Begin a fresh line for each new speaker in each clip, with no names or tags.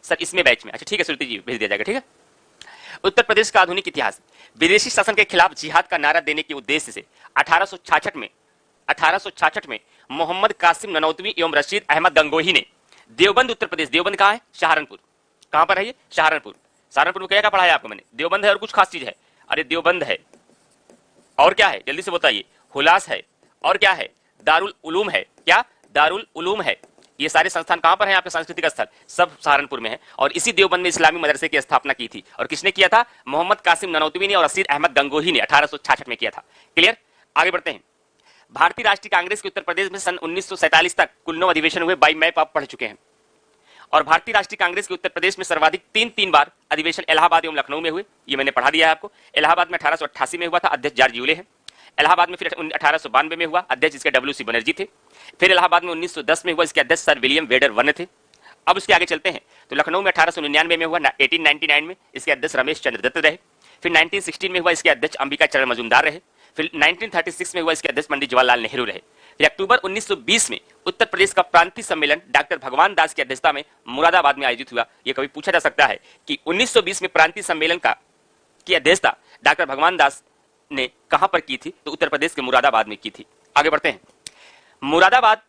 Sir इसमें batch में, अच्छा ठीक है श्रुति जी भेज दिया जाएगा, ठीक है। उत्तर प्रदेश का आधुनिक इतिहास, विदेशी शासन के खिलाफ जिहाद का नारा देने के उद्देश्य से 1866 में मोहम्मद कासिम ननौतवी एवं रशीद अहमद गंगोही ने देवबंद उत्तर प्रदेश, देवबंद कहाँ है, सहारनपुर, कहां पर है ये, सहारनपुर, सहारनपुर में क्या पढ़ाया आपको मैंने, देवबंद है और कुछ खास चीज है, अरे देवबंद है और क्या है जल्दी से बताइए, हुलास है और क्या है, दारुल उलूम है, क्या दारुल उलूम है। ये सारे संस्थान कहां पर हैं आपके सांस्कृतिक स्थल, सब सहारनपुर में है। और इसी देवबंद में इस्लामी मदरसे की स्थापना की थी, और किसने किया था, मोहम्मद कासिम ननौतवी ने और रशीद अहमद गंगोही ने 1866 में किया था। क्लियर, आगे बढ़ते हैं। भारतीय राष्ट्रीय कांग्रेस के उत्तर प्रदेश में सन 1947 तक कुल 9 अधिवेशन हुए, बाई मैप आप पढ़ चुके हैं। और भारतीय राष्ट्रीय कांग्रेस के उत्तर प्रदेश में सर्वाधिक तीन बार अधिवेशन इलाहाबाद एवं लखनऊ में हुए, ये मैंने पढ़ा दिया है आपको। इलाहाबाद में 1888 में हुआ था, अध्यक्ष जॉर्ज यूले हैं। इलाहाबाद में फिर 1892 में हुआ, अध्यक्ष इसके डब्ल्यू.सी. बनर्जी थे। फिर इलाहाबाद में 1910 में हुआ, इसके अध्यक्ष सर विलियम वेडर वन थे। अब उसके आगे चलते हैं तो लखनऊ में 1899 में हुआ, 1899 में इसके अध्यक्ष रमेश चंद्र दत्त रहे। फिर 1916 में हुआ, इसके अध्यक्ष अंबिका चरण मजूमदार रहे। फिर 1936 में हुआ, इसके अध्यक्ष पंडित जवाहरलाल नेहरू रहे। फिर अक्टूबर 1920 में उत्तर प्रदेश का प्रांतीय सम्मेलन डॉक्टर भगवान दास की अध्यक्षता में मुरादाबाद में आयोजित हुआ। यह कभी पूछा जा सकता है कि 1920 में प्रांतीय सम्मेलन की अध्यक्षता डॉक्टर भगवान दास ने कहां पर की थी, तो उत्तर प्रदेश के मुरादाबाद में की थी। आगे बढ़ते हैं। मुरादाबाद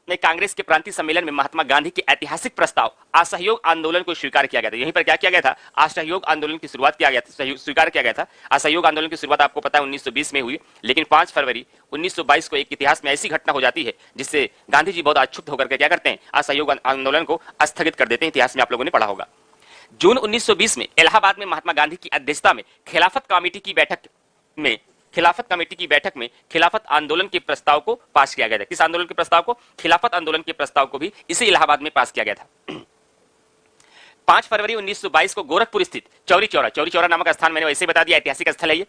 में कांग्रेस के प्रांतीय सम्मेलन में महात्मा गांधी के ऐतिहासिक प्रस्ताव असहयोग आंदोलन को स्वीकार किया गया था। यहीं पर क्या किया गया था, असहयोग आंदोलन की शुरुआत किया गया था, स्वीकार किया गया था। असहयोग आंदोलन की शुरुआत आपको पता है 1920 में हुई, लेकिन 5 फरवरी 1922 को एक इतिहास में ऐसी घटना हो जाती है जिससे गांधी जी बहुत आक्षुब्ध होकर के क्या करते हैं, असहयोग आंदोलन को स्थगित कर देते हैं। इतिहास में आप लोगों ने पढ़ा होगा। जून 1920 में इलाहाबाद में महात्मा गांधी की अध्यक्षता में खिलाफत कमेटी की बैठक में खिलाफत आंदोलन के प्रस्ताव को पास किया गया था। किस आंदोलन के प्रस्ताव को, खिलाफत आंदोलन के प्रस्ताव को भी इसी इलाहाबाद में पास किया गया था। 5 फरवरी 1922 को गोरखपुर स्थित चौरी चौरा नामक स्थान, मैंने वैसे बता दिया ऐतिहासिक स्थल है ये।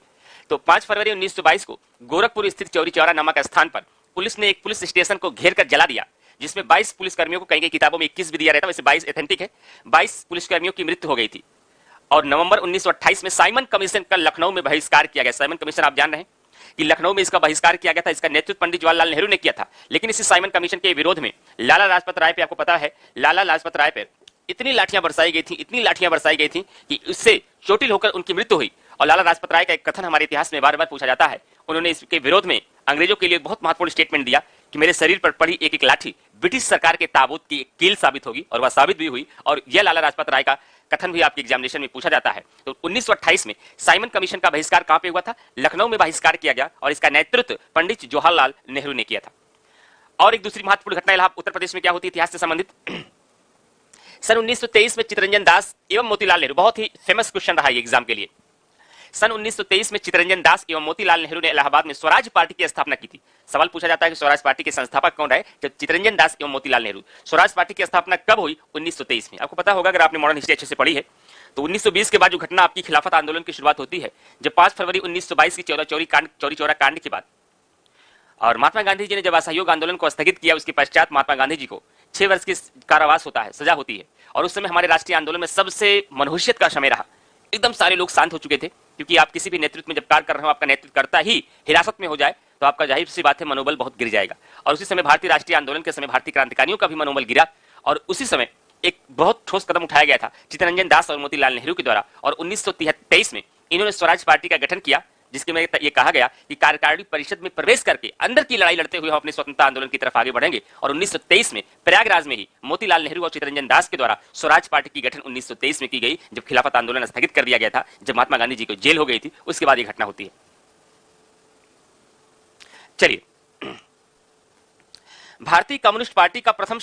तो 5 फरवरी 1922 को गोरखपुर स्थित चौरी चौरा नामक स्थान पर पुलिस ने एक पुलिस स्टेशन को घेर कर जला दिया, जिसमें 22 पुलिसकर्मियों को, कई किताबों में 21 भी दिया रहता है, वैसे 22 एथेंटिक है, 22 पुलिसकर्मियों की मृत्यु हो गई थी। और नवंबर 1928 में साइमन कमीशन का लखनऊ में बहिष्कार किया गया। साइमन कमीशन आप जान रहे हैं कि लखनऊ में इसका बहिष्कार किया गया था। इसका नेतृत्व पंडित जवाहरलाल नेहरू ने किया था। लेकिन इसी साइमन कमीशन के विरोध में लाला लाजपत राय पे, आपको पता है लाला लाजपत राय पे इतनी लाठियां बरसाई गई थी कि उससे चोटिल होकर उनकी मृत्यु हुई। और लाला लाजपत राय का एक कथन हमारे इतिहास में बार बार पूछा जाता है, उन्होंने इसके विरोध में अंग्रेजों के लिए बहुत महत्वपूर्ण स्टेटमेंट दिया कि मेरे शरीर पर पड़ी एक एक लाठी ब्रिटिश सरकार के ताबूत की कील साबित होगी, और वह साबित भी हुई। और यह लाला लाजपत राय का कथन भी आपके एग्जामिनेशन में पूछा जाता है। तो 1928 में साइमन कमीशन का बहिष्कार कहां पे हुआ था, लखनऊ में बहिष्कार किया गया, और इसका नेतृत्व पंडित जवाहरलाल नेहरू ने किया था। और एक दूसरी महत्वपूर्ण घटना इलाहाबाद उत्तर प्रदेश में क्या होती है इतिहास से संबंधित, सन 1923 में चित्तरंजन दास एवं मोतीलाल नेहरू, बहुत ही फेमस क्वेश्चन रहा है एग्जाम के लिए। सन 1923 में चित्तरंजन दास एवं मोतीलाल नेहरू ने इलाहाबाद में स्वराज पार्टी की स्थापना की थी। सवाल पूछा जाता है कि स्वराज पार्टी के संस्थापक कौन रहे, तो चित्तरंजन दास एवं मोतीलाल नेहरू। स्वराज पार्टी की स्थापना कब हुई, 1923 में। आपको पता होगा अगर आपने मॉडर्न हिस्ट्री अच्छे से पढ़ी है। तो 1920 के बाद जो घटना आपकी खिलाफत आंदोलन की शुरुआत होती है, जब 5 फरवरी 1922 की चौरी चौरा कांड के बाद, और महात्मा गांधी जी ने जब असहयोग आंदोलन को स्थगित किया, उसके पश्चात महात्मा गांधी जी को 6 वर्ष की कारावास होता है, सजा होती है। और उस समय हमारे राष्ट्रीय आंदोलन में सबसे मनहूसियत का समय रहा। एकदम सारे लोग शांत हो चुके थे, क्योंकि आप किसी भी नेतृत्व में जब कार्य कर रहे हो, आपका नेतृत्व ही हिरासत में हो जाए, तो आपका जाहिर सी बात है मनोबल बहुत गिर जाएगा। और उसी समय भारतीय राष्ट्रीय आंदोलन के समय भारतीय क्रांतिकारियों का भी मनोबल गिरा, और उसी समय एक बहुत ठोस कदम उठाया गया था चित्तरंजन दास और मोतीलाल नेहरू के द्वारा। और 1923 में इन्होंने स्वराज पार्टी का गठन किया, जिसके में ये कहा गया कि कार्यकारिणी परिषद में प्रवेश करके अंदर की लड़ाई लड़ते हुए हम अपने स्वतंत्रता आंदोलन की तरफ आगे बढ़ेंगे। और 1923 में प्रयागराज में ही मोतीलाल नेहरू और चित्तरंजन दास के द्वारा स्वराज पार्टी की गठन 1923 में की गई, जब खिलाफत आंदोलन स्थगित कर दिया गया था, जब महात्मा गांधी जी को जेल हो गई थी। उसके बाद ये घटना होती है। चलिए, भारतीय कम्युनिस्ट पार्टी का प्रथम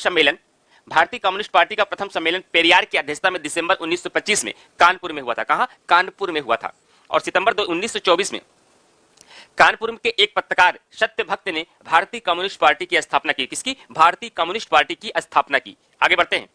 सम्मेलन पेरियार की अध्यक्षता में दिसंबर 1925 में कानपुर में हुआ था। कहां, कानपुर में हुआ था। और सितंबर 1924 में कानपुर के एक पत्रकार सत्यभक्त ने भारतीय कम्युनिस्ट पार्टी की स्थापना की। किसकी, भारतीय कम्युनिस्ट पार्टी की स्थापना की। आगे बढ़ते हैं।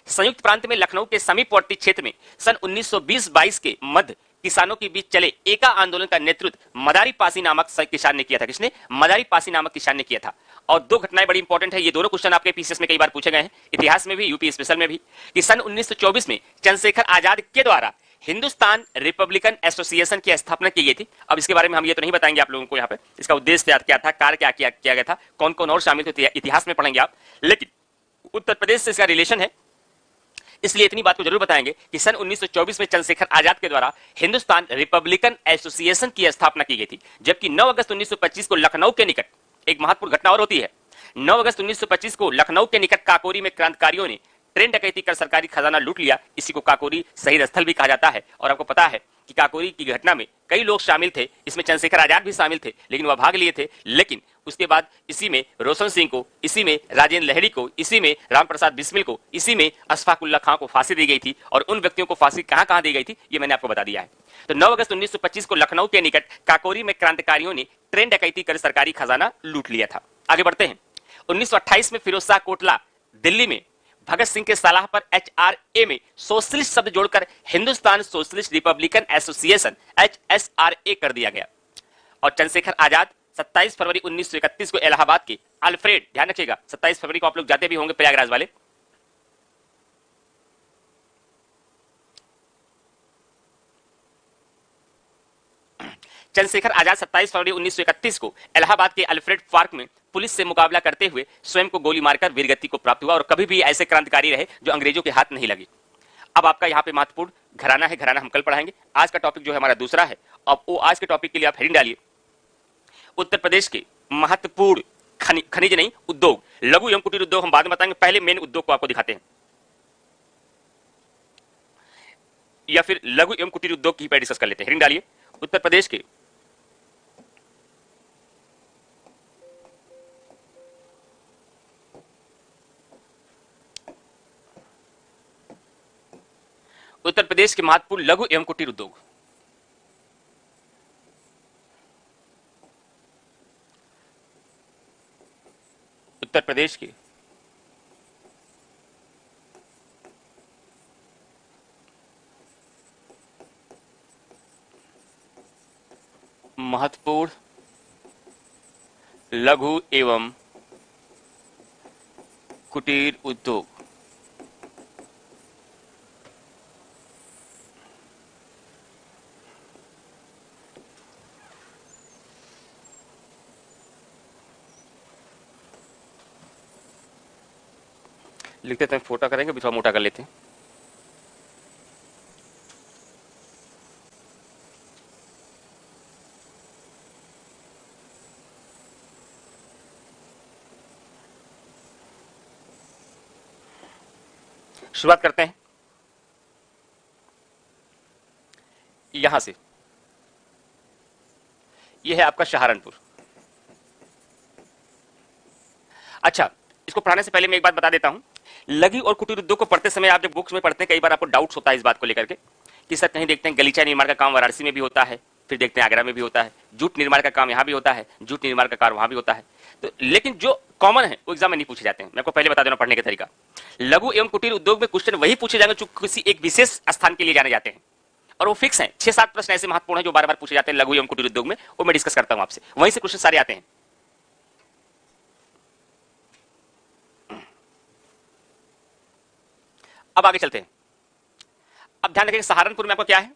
संयुक्त प्रांत में लखनऊ के समीपवर्ती क्षेत्र में सन 1920-22 के मध्य किसानों के बीच चले एका आंदोलन का नेतृत्व मदारी पासी नामक किसान ने किया था। किसने, मदारी पासी नामक किसान ने किया था। और 2 घटनाएं बड़ी इंपॉर्टेंट है, ये दोनों क्वेश्चन आपके पीसीएस में कई बार पूछे गए हैं, इतिहास में भी, यूपी स्पेशल में भी, कि सन 1924 में चंद्रशेखर आजाद के द्वारा हिंदुस्तान रिपब्लिकन एसोसिएशन की स्थापना की गई थी। अब इसके बारे में हम ये तो नहीं बताएंगे आप लोगों को, यहाँ पे इसका उद्देश्य क्या था, कार्य क्या किया गया था, कौन कौन और शामिल थे, इतिहास में पढ़ेंगे आप। लेकिन उत्तर प्रदेश से इसका रिलेशन है। इसलिए इतनी बात को जरूर बताएंगे कि सन 1924 में चंद्रशेखर आजाद के द्वारा हिंदुस्तान रिपब्लिकन एसोसिएशन की स्थापना की गई थी, जबकि 9 अगस्त 1925 को लखनऊ के निकट एक महत्वपूर्ण घटना और होती है। 9 अगस्त 1925 को लखनऊ के निकट काकोरी में क्रांतिकारियों ने ट्रेन डकैती कर सरकारी खजाना लूट लिया। इसी को काकोरी शहीद स्थल भी कहा जाता है। और आपको पता है कि काकोरी की घटना में कई लोग शामिल थे, इसमें चंद्रशेखर आजाद भी शामिल थे, लेकिन वह भाग लिए थे। लेकिन उसके बाद इसी में रोशन सिंह को, इसी में राजेंद्र लहड़ी को, इसी में रामप्रसाद बिस्मिल को, इसी में अशफाक उल्लाह खां को फांसी दी गई थी। और उन व्यक्तियों को फांसी कहां कहां दी गई थी ये मैंने आपको बता दिया है। तो 9 अगस्त 1925 को लखनऊ के निकट काकोरी में क्रांतिकारियों ने ट्रेन डकैती कर सरकारी खजाना लूट लिया था। आगे बढ़ते हैं। 1928 में फिरोज शाह कोटला दिल्ली में भगत सिंह के सलाह पर HRA में सोशलिस्ट शब्द जोड़कर Hindustan socialist Republican association HSRA कर दिया गया। और चंद्रशेखर आजाद 27 फरवरी 1931 को इलाहाबाद के अल्फ्रेड, ध्यान रखिएगा 27 फरवरी को आप लोग जाते भी होंगे प्रयागराज वाले, चंद्रशेखर आजाद 27 फरवरी 1931 को इलाहाबाद के अल्फ्रेड पार्क में पुलिस से मुकाबला करते हुए स्वयं को गोली मारकर वीरगति को प्राप्त हुआ। और कभी भी ऐसे क्रांतिकारी रहे जो अंग्रेजों के हाथ नहीं लगे। अब आपका यहाँ पे महत्वपूर्ण घराना है, घराना हम कल पढ़ाएंगे। आज का टॉपिक जो है हमारा दूसरा है। अब वो आज के टॉपिक के लिए आप हेडिंग डालिए, उत्तर प्रदेश के महत्वपूर्ण खनिज नहीं उद्योग, लघु एवं कुटीर उद्योग हम बाद में बताएंगे, पहले मेन उद्योग को आपको दिखाते हैं, या फिर लघु एवं कुटीर उद्योग की डिस्कस कर लेते हैं। हेडिंग डालिए, उत्तर प्रदेश के महत्वपूर्ण लघु एवं कुटीर उद्योग। उत्तर प्रदेश के महत्वपूर्ण लघु एवं कुटीर उद्योग। लिखते हैं, फोटा करेंगे, थोड़ा मोटा कर लेते हैं। शुरुआत करते हैं यहां से। यह है आपका सहारनपुर। अच्छा, इसको पढ़ाने से पहले मैं एक बात बता देता हूं। लघु और कुटीर उद्योग को पढ़ते समय आप जब बुक्स में पढ़ते हैं, कई बार आपको डाउट्स होता है इस बात को लेकर के कि सर कहीं देखते हैं गलीचा निर्माण का काम वाराणसी में भी होता है, फिर देखते हैं आगरा में भी होता है, जूट निर्माण का काम यहां भी होता है, जूट निर्माण का कार्य वहां भी होता है। तो लेकिन जो कॉमन है वो एग्जाम में नहीं पूछे जाते हैं। मैं आपको पहले बता देना पढ़ने का तरीका। लघु एवं कुटीर उद्योग में क्वेश्चन वही पूछे जाएंगे जो किसी एक विशेष स्थान के लिए जाने जाते हैं, और वो फिक्स हैं। 6-7 प्रश्न ऐसे महत्वपूर्ण हैं जो बार बार पूछे जाते हैं लघु एवं कुटीर उद्योग में, वो मैं डिस्कस करता हूं आपसे, वहीं से क्वेश्चन सारे आते हैं। अब आगे चलते हैं। अब ध्यान रखिए, सहारनपुर में आपको क्या है,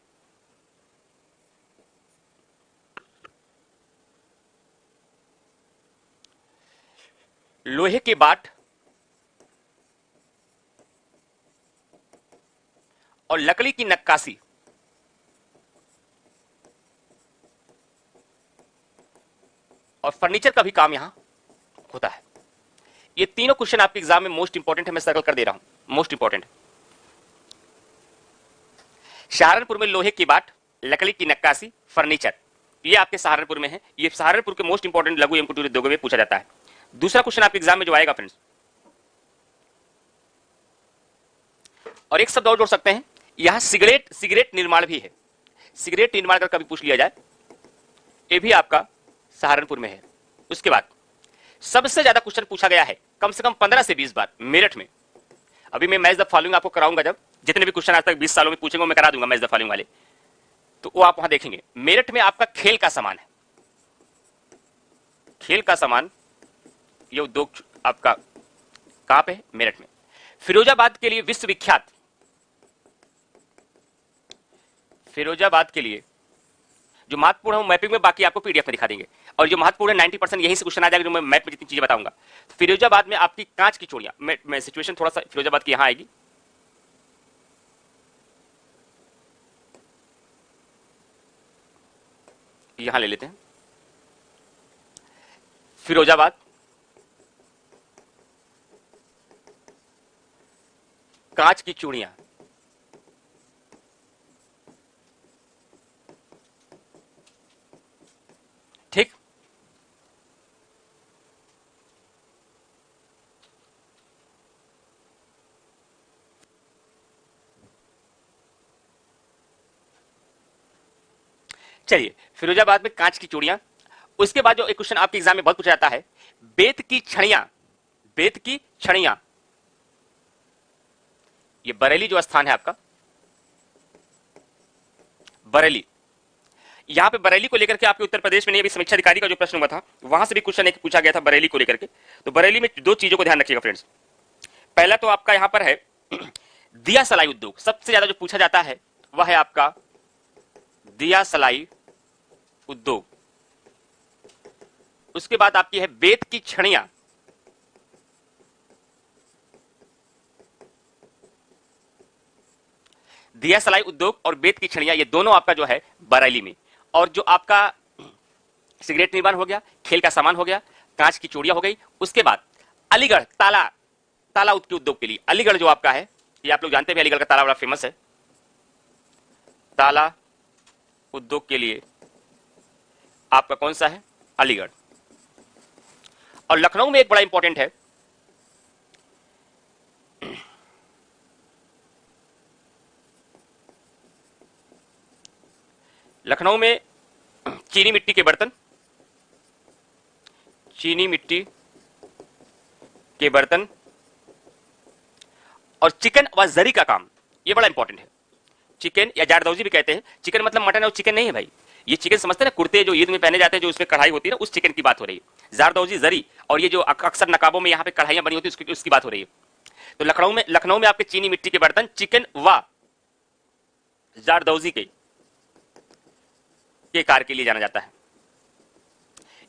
लोहे के बाट और लकड़ी की नक्काशी और फर्नीचर का भी काम यहां होता है। ये तीनों क्वेश्चन आपके एग्जाम में मोस्ट इंपॉर्टेंट है, मैं सर्कल कर दे रहा हूं, मोस्ट इंपॉर्टेंट। सहारनपुर में लोहे की बाट, लकड़ी की नक्काशी, फर्नीचर, ये आपके सहारनपुर में है। ये सहारनपुर के मोस्ट इंपॉर्टेंट लघु एवं कुटीर उद्योगों में पूछा जाता है। दूसरा क्वेश्चन आपके एग्जाम में जो आएगा फ्रेंड्स, और एक शब्द और जोड़ सकते हैं, यहां सिगरेट निर्माण भी है। सिगरेट निर्माण का कभी पूछ लिया जाए, ये भी आपका सहारनपुर में है। उसके बाद सबसे ज्यादा क्वेश्चन पूछा गया है, कम से कम 15 से 20 बार, मेरठ में। अभी मैं मैच द फॉलोइंग आपको कराऊंगा, जब जितने भी क्वेश्चन आज तक 20 सालों में पूछेंगे मैं करा दूंगा मैच द फॉलोइंग वाले, तो वो आप वहां देखेंगे। मेरठ में आपका खेल का सामान है, खेल का सामान, ये उद्योग आपका कहां पे है, मेरठ में। फिरोजाबाद के लिए विश्वविख्यात, फिरोजाबाद के लिए जो महत्वपूर्ण है मैपिंग में, बाकी आपको पीडीएफ में दिखा देंगे, और जो महत्वपूर्ण है 90% यहीं से क्वेश्चन आ जाएगा जो मैं मैप में जितनी चीजें बताऊंगा। फिरोजाबाद में आपकी कांच की चूड़ियां, मैं सिचुएशन थोड़ा सा फिरोजाबाद की यहां आएगी, यहां ले लेते हैं, फिरोजाबाद, कांच की चूड़ियां, ठीक। चलिए, फिरोजाबाद में कांच की चूड़ियां। उसके बाद जो एक क्वेश्चन आपके एग्जाम में बहुत पूछा जाता है, बेत की छड़ियां, बेत की छड़ियां, ये बरेली जो स्थान है आपका, बरेली, यहां पे बरेली को लेकर के आपके उत्तर प्रदेश में नहीं, अभी समीक्षा अधिकारी का जो प्रश्न हुआ था वहां से भी क्वेश्चन एक पूछा गया था बरेली को लेकर के। तो बरेली में दो चीजों को ध्यान रखिएगा फ्रेंड्स। पहला तो आपका यहां पर है दिया सलाई उद्योग, सबसे ज्यादा जो पूछा जाता है वह है आपका दिया सलाई उद्योग। उसके बाद आपकी है बेत की छड़ियां, दिया सलाई उद्योग और बेत की छड़ियां, ये दोनों आपका जो है बरेली में। और जो आपका सिगरेट निर्माण हो गया, खेल का सामान हो गया, कांच की चूड़ियां हो गई। उसके बाद अलीगढ़ ताला, ताला उद्योग के लिए अलीगढ़ जो आपका है, ये आप लोग जानते हैं अलीगढ़ का ताला बड़ा फेमस है, ताला उद्योग के लिए आपका कौन सा है, अलीगढ़। और लखनऊ में एक बड़ा इंपॉर्टेंट है, लखनऊ में चीनी मिट्टी के बर्तन, चीनी मिट्टी के बर्तन और चिकन व जरी का काम, ये बड़ा इंपॉर्टेंट है। चिकन या जारदौजी भी कहते हैं, चिकन मतलब मटन और चिकन नहीं है भाई, ये चिकन समझते हैं ना, कुर्ते जो ईद में पहने जाते हैं, जो उसमें कढ़ाई होती है ना, उस चिकन की बात हो रही है। जारदौजी जरी, और ये जो अक्सर नकाबों में यहाँ पे कढ़ाइयां बनी होती है उसकी बात हो रही है। तो लखनऊ में आपके चीनी मिट्टी के बर्तन, चिकन व जारदौजी के कार्य के लिए जाना जाता है।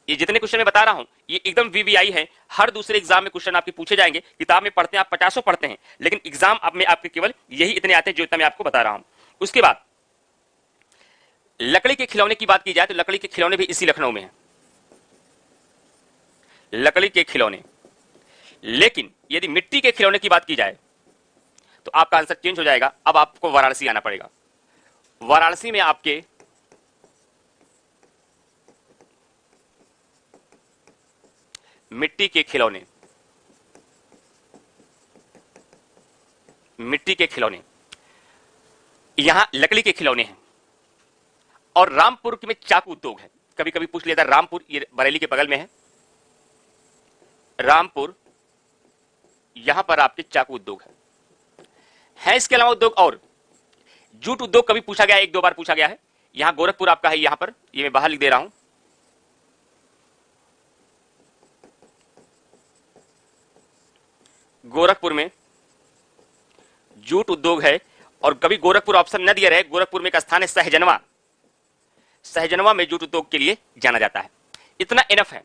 ये जितने क्वेश्चन मैं बता रहा हूं ये एकदम वीवीआई है, हर दूसरे एग्जाम में क्वेश्चन आपके पूछे जाएंगे। किताब में पढ़ते हैं आप 50 पढ़ते हैं, लेकिन एग्जाम अब में आपके केवल यही इतने आते हैं जो इतना मैं आपको बता रहा हूं। उसके बाद लकड़ी के खिलौने की बात की जाए तो लकड़ी के खिलौने भी इसी लखनऊ में है, लकड़ी के खिलौने। लेकिन यदि मिट्टी के खिलौने की बात की जाए तो आपका आंसर चेंज हो जाएगा, अब आपको वाराणसी आना पड़ेगा। वाराणसी में आपके मिट्टी के खिलौने, मिट्टी के खिलौने, यहां लकड़ी के खिलौने हैं। और रामपुर में चाकू उद्योग है, कभी कभी पूछ लिया था, रामपुर ये बरेली के बगल में है, रामपुर, यहां पर आपके चाकू उद्योग है। इसके अलावा उद्योग और जूट उद्योग कभी पूछा गया, एक दो बार पूछा गया है। यहां गोरखपुर आपका है, यहां पर ये मैं बाहर लिख दे रहा हूं, गोरखपुर में जूट उद्योग है। और कभी गोरखपुर ऑप्शन न दिया रहे, गोरखपुर में एक स्थान है सहजनवा, सहजनवा में जूट उद्योग के लिए जाना जाता है। इतना इनफ है,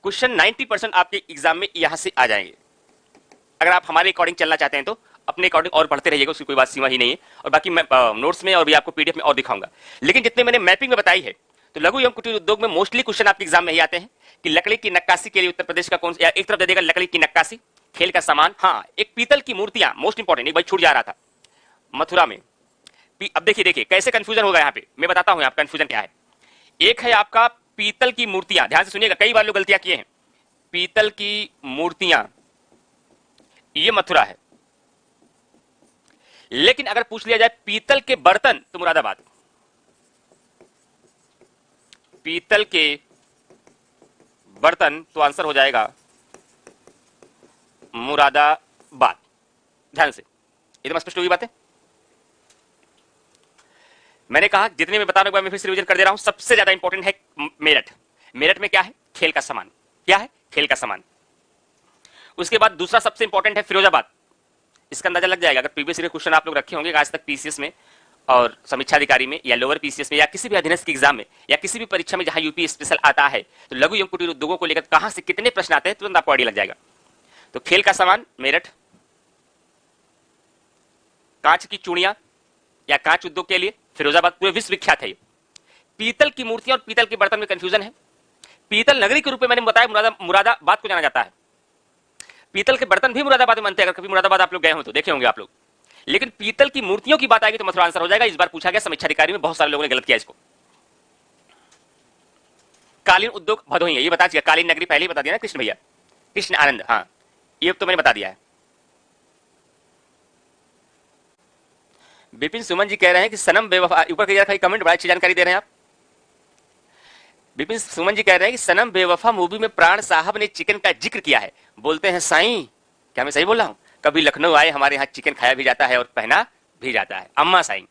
क्वेश्चन 90% आपके एग्जाम में यहां से आ जाएंगे। अगर आप हमारे अकॉर्डिंग चलना चाहते हैं तो अपने अकॉर्डिंग और पढ़ते रहिएगा, उसकी कोई बात सीमा ही नहीं है। और बाकी मैं नोट्स में और भी आपको पीडीएफ में और दिखाऊंगा। लेकिन जितने मैंने मैपिंग में बताई है, तो लघु एवं कुटीर उद्योग में मोस्टली क्वेश्चन आपके एग्जाम में ही आते हैं कि लकड़ी की नक्काशी के लिए उत्तर प्रदेश का कौन सा, एक तरफ दे देगा लकड़ी की नक्काशी, खेल का सामान, हाँ एक पीतल की मूर्तियां मोस्ट इंपॉर्टेंट, एक भाई छूट जा रहा था मथुरा में। अब देखिए कैसे कंफ्यूजन होगा यहाँ पे, मैं बताता हूं आपका कंफ्यूजन क्या है। एक है आपका पीतल की मूर्तियां, ध्यान से सुनिएगा, कई बार लोग गलतियां किए हैं। पीतल की मूर्तियां ये मथुरा है, लेकिन अगर पूछ लिया जाए पीतल के बर्तन तो मुरादाबाद, पीतल के बर्तन तो आंसर हो जाएगा मुरादाबाद। ध्यान से, एकदम स्पष्ट होगी बातें। मैंने कहा जितने में बता रहा हूं मैं फिर से रिवीजन कर दे रहा हूं। सबसे ज्यादा इंपॉर्टेंट है मेरठ, मेरठ में क्या है, खेल का सामान, क्या है, खेल का सामान। उसके बाद दूसरा सबसे इंपॉर्टेंट है फिरोजाबाद, इसका अंदाजा लग जाएगा अगर प्रीवियस ईयर क्वेश्चन आप लोग रखे होंगे आज तक पीसीएस में और समीक्षा अधिकारी में या लोअर पीसीएस में या किसी भी अधीनस्थ के एग्जाम में या किसी भी परीक्षा में जहां यूपी स्पेशल आता है, तो लघु एवं कुटीर उद्योगों को लेकर कहां से कितने प्रश्न आते हैं तुरंत आपको आइडिया लग जाएगा। तो खेल का सामान मेरठ, कांच की चूड़ियां या कांच उद्योग के लिए फिरोजाबाद पूरे विश्व विख्यात है। पीतल की मूर्तियां और पीतल के बर्तन में कंफ्यूजन है। पीतल नगरी के रूप में मैंने बताया मुरादाबाद को जाना जाता है। पीतल के बर्तन भी मुरादाबाद में बनते हैं, अगर कभी मुरादाबाद आप लोग गए हो तो देखे होंगे आप लोग। लेकिन पीतल की मूर्तियों की बात आएगी तो मथुरा आंसर हो जाएगा। इस बार पूछा गया समीक्षा अधिकारी में, बहुत सारे लोगों ने गलत किया इसको। कालीन उद्योग भदोही है, ये बता दिया। कालीन नगरी पहले ही बता दिया ना कृष्ण भैया, कृष्ण आनंद, हाँ ये तो मैंने बता दिया है। विपिन सुमन जी कह रहे हैं कि सनम बेवफा, ऊपर करिए कमेंट, बड़ा अच्छी जानकारी दे रहे हैं आप। विपिन सुमन जी कह रहे हैं कि सनम बेवफा मूवी में प्राण साहब ने चिकन का जिक्र किया है, बोलते हैं साईं, क्या मैं सही बोल रहा हूं? कभी लखनऊ आए, हमारे यहाँ चिकन खाया भी जाता है और पहना भी जाता है, अम्मा साईं।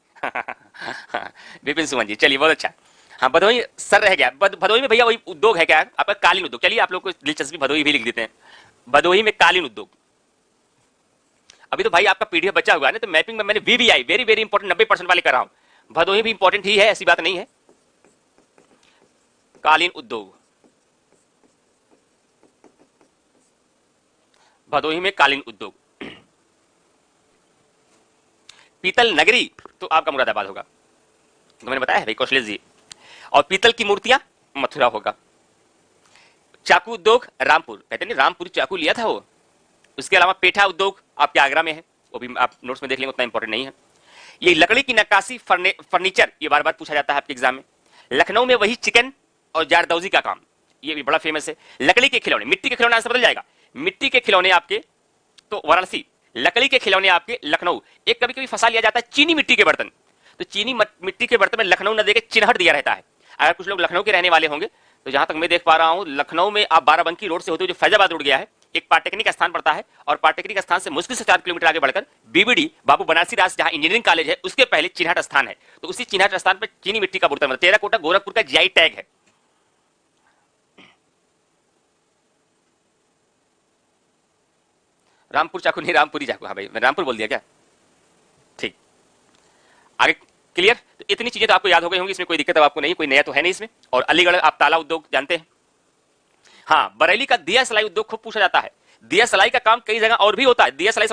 विपिन सुमन जी, चलिए बहुत अच्छा। हाँ भदोही सर रह गया। भदोही में भैया वही उद्योग है क्या आपका? कालीन उद्योग। चलिए आप लोग को दिलचस्पी, भदोही भी लिख देते हैं। भदोही में कालीन उद्योग। अभी तो भाई आपका पीडीएफ बचा हुआ है ना, तो मैपिंग में मैंने वीवीआई वेरी वेरी इंपॉर्टेंट 90% वाले कर रहा हूं। भदोही भी इंपॉर्टेंट ही है, ऐसी बात नहीं है। कालीन उद्योग, भदोही में कालीन उद्योग। पीतल नगरी तो आपका मुरादाबाद होगा, तो मैंने बताया है भाई कौशलेश जी। और पीतल की मूर्तियां मथुरा होगा। चाकू उद्योग रामपुर, कहते नहीं रामपुरी चाकू लिया था वो। उसके अलावा पेठा उद्योग आपके आगरा में है, वो भी आप नोट्स में देख लेंगे, उतना इंपॉर्टेंट नहीं है। ये लकड़ी की नक्काशी फर्नीचर, ये बार बार पूछा जाता है आपके एग्जाम में। लखनऊ में वही चिकन और जारदौजी का काम, ये भी बड़ा फेमस है। लकड़ी के खिलौने, मिट्टी के खिलौने आंसर बदल जाएगा। मिट्टी के खिलौने आपके तो वाराणसी, लकड़ी के खिलौने आपके लखनऊ। एक कभी कभी फंसा लिया जाता है चीनी मिट्टी के बर्तन, तो चीनी मिट्टी के बर्तन में लखनऊ न देके चिन्हट दिया रहता है। अगर कुछ लोग लखनऊ के रहने वाले होंगे तो जहां तक मैं देख पा रहा हूं, लखनऊ में आप बाराबंकी रोड से होते हुए जो फैजाबाद रोड गया है, एक पॉलिटेक्निक स्थान पड़ता है, और पॉलिटेक्निक स्थान से मुश्किल से 4 किलोमीटर आगे बढ़कर बीबीडी बाबू बनारसी दास जहां इंजीनियरिंग कॉलेज है, उसके पहले चिन्हट स्थान है। तो उसी चिन्हट स्थान पर चीनी मिट्टी का बर्तन, टेराकोटा गोरखपुर का जीआई टैग है। रामपुर चाकू नहीं, रामपुरी चाकू। हाँ भाई, मैं रामपुर बोल दिया क्या? ठीक, आगे क्लियर। तो इतनी चीजें तो आपको याद हो गई होंगी, इसमें कोई दिक्कत अब आपको नहीं, कोई नया तो है नहीं इसमें। और अलीगढ़ आप ताला उद्योग जानते हैं। हाँ, बरेली का दिया सलाई उद्योग खूब पूछा जाता है। दिया सलाई का काम कई जगह और भी होता है। दिया सलाई